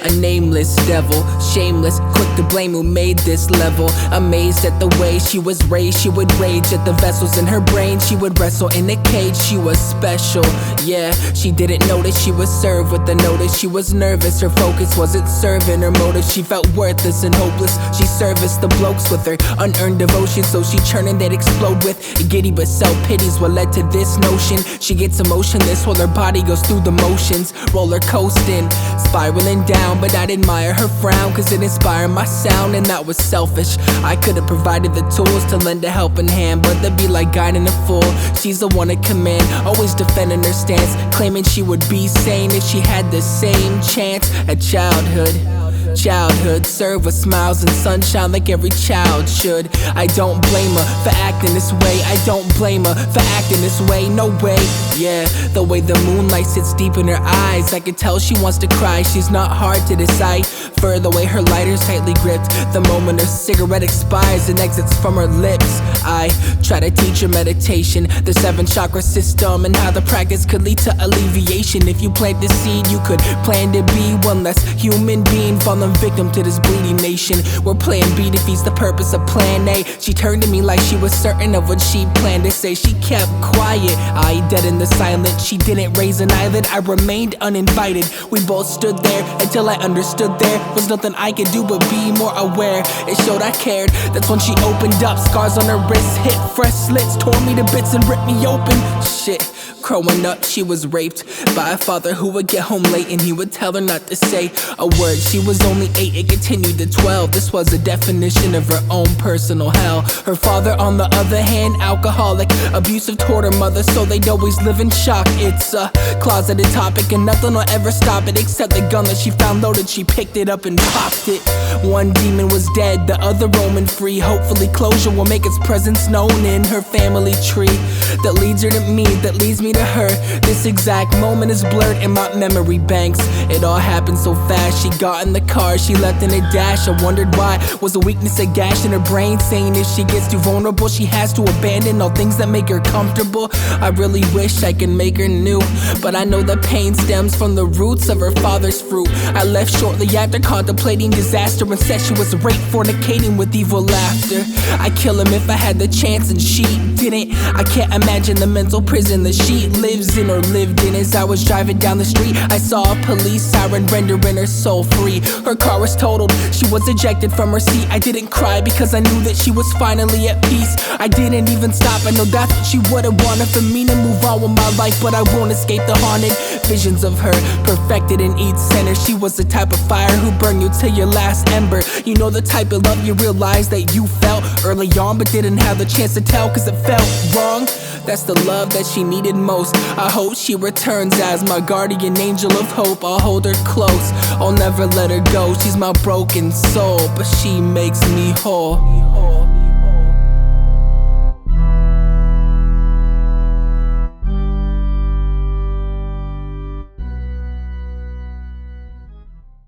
a nameless devil, shameless, quick to blame who made this level. Amazed at the way she was raised, she would rage at the vessels in her brain. She would wrestle in a cage, she was special. Yeah, she didn't notice she was served with the notice. She was nervous, her focus wasn't serving her motive. She felt worthless and hopeless. She serviced the blokes with her unearned devotion, so she churn and they'd explode with Giddy, but self-pity's what led to this notion. She gets emotionless while her body goes through the motions, rollercoastin, spiraling down. But I'd admire her frown, cause it inspired my sound, and that was selfish. I could've provided the tools to lend a helping hand, but that'd be like guiding a fool. She's the one at command, always defending her stance, claiming she would be sane if she had the same chance at childhood. Childhood served with smiles and sunshine like every child should. I don't blame her for acting this way. I don't blame her for acting this way. No way, yeah. The way the moonlight sits deep in her eyes, I can tell she wants to cry. She's not hard to decipher, the way her lighter's tightly gripped. The moment her cigarette expires and exits from her lips, I try to teach her meditation, the 7 chakra system, and how the practice could lead to alleviation. If you plant the seed, you could plan to be one less human being falling victim to this bleeding nation, where plan B defeats the purpose of plan A. She turned to me like she was certain of what she planned to say. She kept quiet, I dead in the silence. She didn't raise an eyelid, I remained uninvited. We both stood there until I understood there was nothing I could do but be more aware. It showed I cared, that's when she opened up. Scars on her wrists, hit fresh slits, tore me to bits and ripped me open. Shit. Growing up, she was raped by a father who would get home late and he would tell her not to say a word. She was only 8, it continued to 12. This was a definition of her own personal hell. Her father, on the other hand, alcoholic, abusive toward her mother, so they'd always live in shock. It's a closeted topic and nothing will ever stop it except the gun that she found loaded. She picked it up and popped it. One demon was dead, the other roaming free. Hopefully closure will make its presence known in her family tree that leads her to me, that leads me to her. This exact moment is blurred in my memory banks. It all happened so fast. She got in the car, she left in a dash. I wondered why. Was a weakness a gash in her brain, saying if she gets too vulnerable she has to abandon all things that make her comfortable? I really wish I could make her new, but I know the pain stems from the roots of her father's fruit. I left shortly after contemplating disaster and said she was raped, fornicating with evil laughter. I'd kill him if I had the chance and she didn't. I can't imagine the mental prison that she lives in or lived in. As I was driving down the street, I saw a police siren rendering her soul free. Her car was totaled, she was ejected from her seat. I didn't cry because I knew that she was finally at peace. I didn't even stop, I know that's what she would've wanted for me to move on with my life, but I won't escape the haunted visions of her, perfected in each center. She was the type of fire who burned you till your last ember. You know, the type of love you realize that you felt early on but didn't have the chance to tell cause it felt wrong. That's the love that she needed most. I hope she returns as my guardian angel of hope. I'll hold her close, I'll never let her go. She's my broken soul, but she makes me whole.